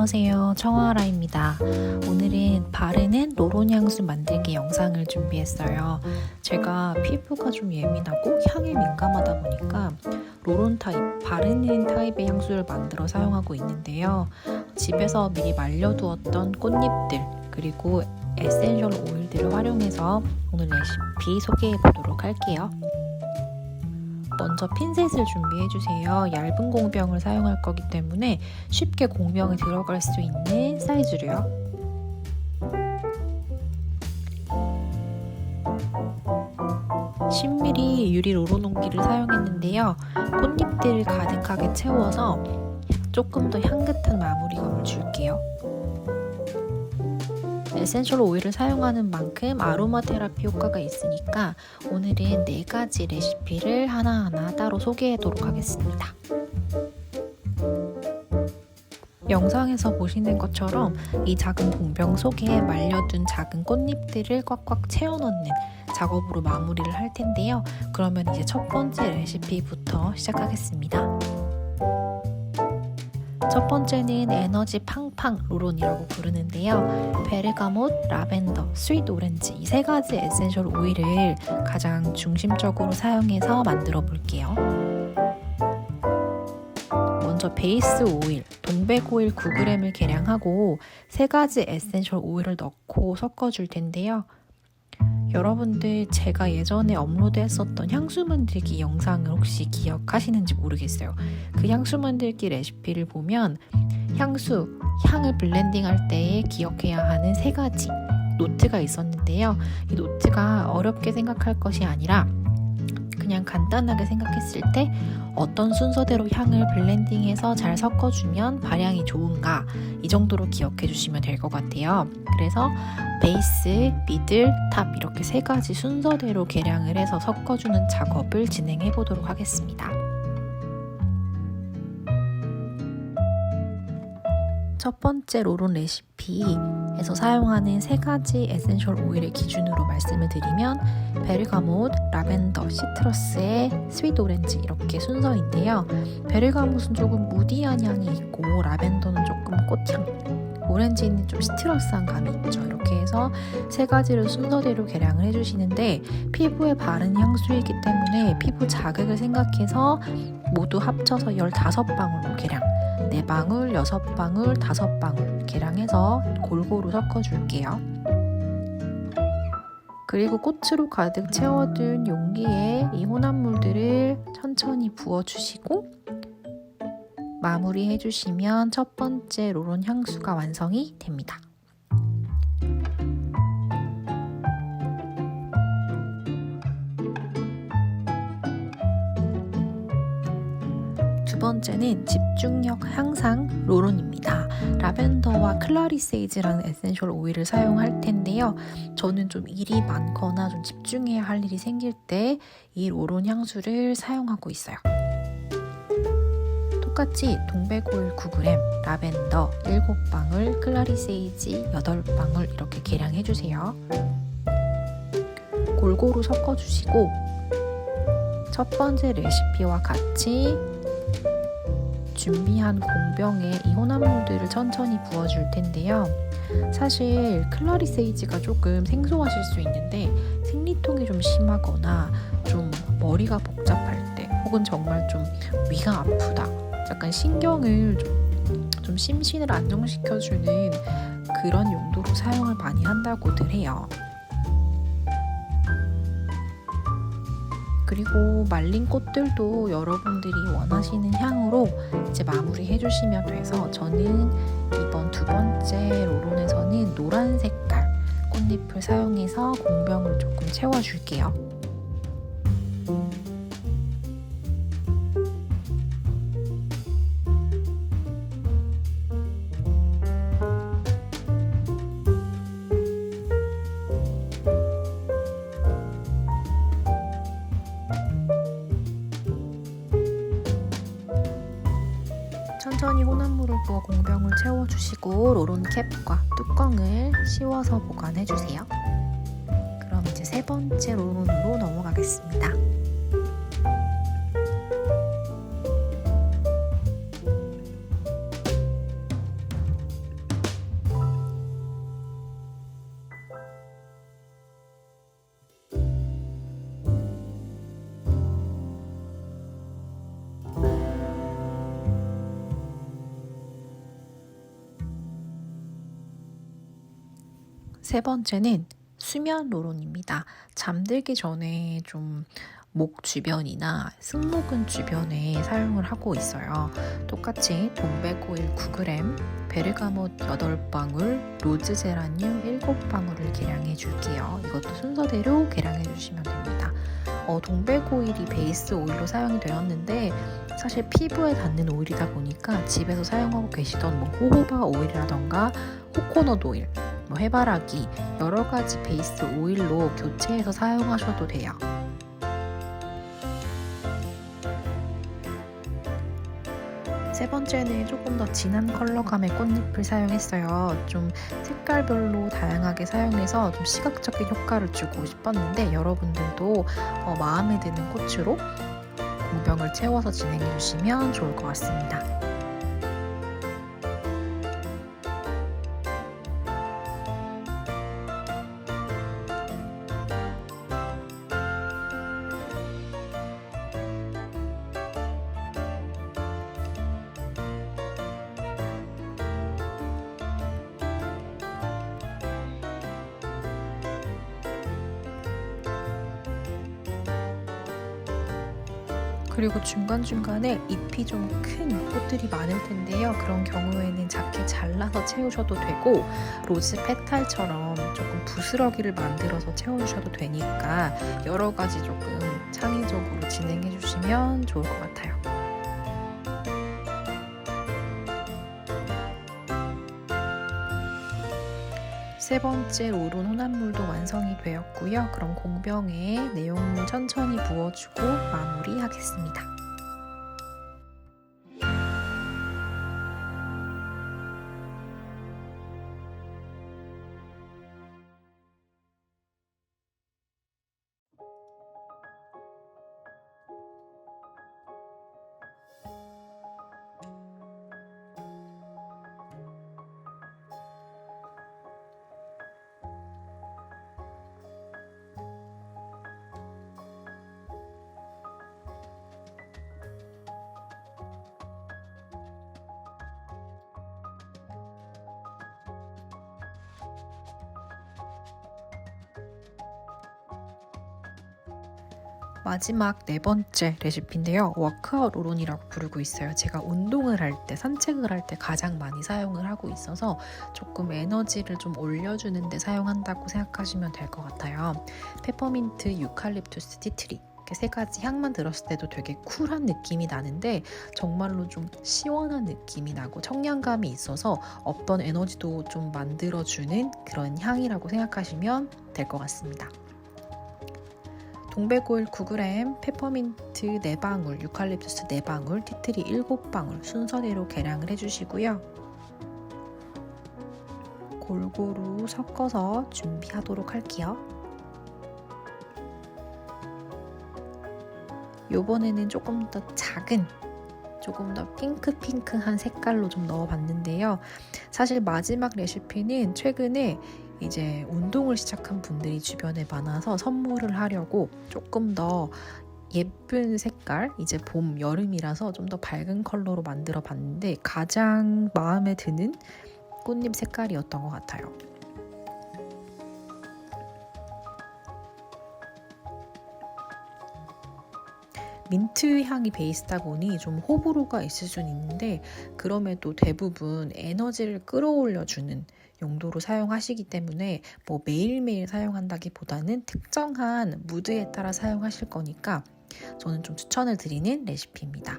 안녕하세요, 청아라입니다. 오늘은 바르는 로론 향수 만들기 영상을 준비했어요. 제가 피부가 좀 예민하고 향에 민감하다 보니까 로론 타입, 바르는 타입의 향수를 만들어 사용하고 있는데요. 집에서 미리 말려두었던 꽃잎들 그리고 에센셜 오일들을 활용해서 오늘 레시피 소개해 보도록 할게요. 먼저 핀셋을 준비해주세요. 얇은 공병을 사용할 거기 때문에 쉽게 공병에 들어갈 수 있는 사이즈로요. (10ml) 유리 로론옹기를 사용했는데요. 꽃잎들을 가득하게 채워서 조금 더 향긋한 마무리감을 줄게요. 에센셜 오일을 사용하는 만큼 아로마 테라피 효과가 있으니까 오늘은 4가지 레시피를 하나하나 따로 소개하도록 하겠습니다. 영상에서 보시는 것처럼 이 작은 공병 속에 말려둔 작은 꽃잎들을 꽉꽉 채워 넣는 작업으로 마무리를 할 텐데요. 그러면 이제 첫 번째 레시피부터 시작하겠습니다. 첫 번째는 에너지 팡팡 로론이라고 부르는데요. 베르가못, 라벤더, 스윗 오렌지 이 3가지 에센셜 오일을 가장 중심적으로 사용해서 만들어 볼게요. 먼저 베이스 오일, 동백 오일 9g을 계량하고 3가지 에센셜 오일을 넣고 섞어줄 텐데요. 여러분들 제가 예전에 업로드했었던 향수 만들기 영상을 혹시 기억하시는지 모르겠어요. 그 향수 만들기 레시피를 보면 향을 블렌딩할 때에 기억해야 하는 3가지 노트가 있었는데요. 이 노트가 어렵게 생각할 것이 아니라 그냥 간단하게 생각했을 때 어떤 순서대로 향을 블렌딩해서 잘 섞어주면 발향이 좋은가 이 정도로 기억해 주시면 될 것 같아요. 그래서 베이스, 미들, 탑 이렇게 3가지 순서대로 계량을 해서 섞어주는 작업을 진행해 보도록 하겠습니다. 첫 번째 로론 레시피에서 사용하는 3가지 에센셜 오일의 기준으로 말씀을 드리면 베르가못, 라벤더, 시트러스의 스윗 오렌지 이렇게 순서인데요. 베르가못은 조금 무디한 향이 있고 라벤더는 조금 꽃향, 오렌지는 좀 시트러스한 감이 있죠. 이렇게 해서 3가지를 순서대로 계량을 해주시는데 피부에 바른 향수이기 때문에 피부 자극을 생각해서 모두 합쳐서 15방울로 계량 4방울, 6방울, 5방울 계량해서 골고루 섞어줄게요. 그리고 꽃으로 가득 채워둔 용기에 이 혼합물들을 천천히 부어주시고 마무리해주시면 첫 번째 로론 향수가 완성이 됩니다. 두 번째는 집중력 향상 로론입니다. 라벤더와 클라리세이즈라는 에센셜 오일을 사용할 텐데요. 저는 좀 일이 많거나 좀 집중해야 할 일이 생길 때 이 로론 향수를 사용하고 있어요. 똑같이 동백 오일 9g, 라벤더 7방울, 클라리세이지 8방울 이렇게 계량해주세요. 골고루 섞어주시고 첫 번째 레시피와 같이 준비한 공병에 이 혼합물들을 천천히 부어줄 텐데요. 사실 클라리세이지가 조금 생소하실 수 있는데 생리통이 좀 심하거나 좀 머리가 복잡할 때 혹은 정말 좀 위가 아프다 약간 신경을 좀 심신을 안정시켜주는 그런 용도로 사용을 많이 한다고들 해요. 그리고 말린 꽃들도 여러분들이 원하시는 향으로 이제 마무리 해주시면 돼서 저는 이번 두 번째 로론에서는 노란 색깔 꽃잎을 사용해서 공병을 조금 채워줄게요. 천천히 혼합물을 부어 공병을 채워주시고 로론 캡과 뚜껑을 씌워서 보관해주세요. 그럼 이제 3번째 로론으로 넘어가겠습니다. 세 번째는 수면 로론입니다. 잠들기 전에 좀 목 주변이나 승모근 주변에 사용을 하고 있어요. 똑같이 동백오일 9g, 베르가못 8방울, 로즈제라늄 7방울을 계량해 줄게요. 이것도 순서대로 계량해 주시면 됩니다. 동백오일이 베이스 오일로 사용이 되었는데 사실 피부에 닿는 오일이다 보니까 집에서 사용하고 계시던 호호바 오일이라던가 코코넛 오일, 해바라기 여러 가지 베이스 오일로 교체해서 사용하셔도 돼요. 세 번째는 조금 더 진한 컬러감의 꽃잎을 사용했어요. 좀 색깔별로 다양하게 사용해서 좀 시각적인 효과를 주고 싶었는데 여러분들도 마음에 드는 꽃으로 공병을 채워서 진행해 주시면 좋을 것 같습니다. 그리고 중간중간에 잎이 좀 큰 꽃들이 많을 텐데요. 그런 경우에는 작게 잘라서 채우셔도 되고 로즈 페탈처럼 조금 부스러기를 만들어서 채워주셔도 되니까 여러 가지 조금 창의적으로 진행해 주시면 좋을 것 같아요. 세 번째 로론 혼합물도 완성이 되었고요. 그럼 공병에 내용물 천천히 부어주고 마무리하겠습니다. 마지막 네 번째 레시피인데요. 워크아웃 로론이라고 부르고 있어요. 제가 운동을 할 때, 산책을 할 때 가장 많이 사용을 하고 있어서 조금 에너지를 좀 올려주는 데 사용한다고 생각하시면 될 것 같아요. 페퍼민트, 유칼립투스, 티트리 이렇게 세 가지 향만 들었을 때도 되게 쿨한 느낌이 나는데 정말로 좀 시원한 느낌이 나고 청량감이 있어서 없던 에너지도 좀 만들어주는 그런 향이라고 생각하시면 될 것 같습니다. 동백오일 9g, 페퍼민트 4방울, 유칼립투스 4방울, 티트리 7방울 순서대로 계량을 해주시고요. 골고루 섞어서 준비하도록 할게요. 요번에는 조금 더 작은, 조금 더 핑크한 색깔로 좀 넣어봤는데요. 사실 마지막 레시피는 최근에 이제 운동을 시작한 분들이 주변에 많아서 선물을 하려고 조금 더 예쁜 색깔, 이제 봄, 여름이라서 좀 더 밝은 컬러로 만들어 봤는데 가장 마음에 드는 꽃잎 색깔이었던 것 같아요. 민트 향이 베이스다 보니 좀 호불호가 있을 수는 있는데 그럼에도 대부분 에너지를 끌어올려주는 용도로 사용하시기 때문에 매일매일 사용한다기보다는 특정한 무드에 따라 사용하실 거니까 저는 좀 추천을 드리는 레시피입니다.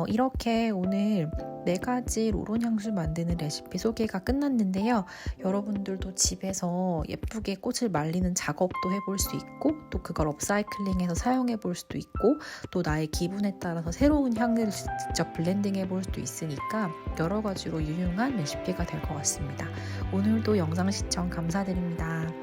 이렇게 오늘 4가지 로론 향수 만드는 레시피 소개가 끝났는데요. 여러분들도 집에서 예쁘게 꽃을 말리는 작업도 해볼 수 있고, 또 그걸 업사이클링해서 사용해 볼 수도 있고, 또 나의 기분에 따라서 새로운 향을 직접 블렌딩해 볼 수도 있으니까 여러 가지로 유용한 레시피가 될 것 같습니다. 오늘도 영상 시청 감사드립니다.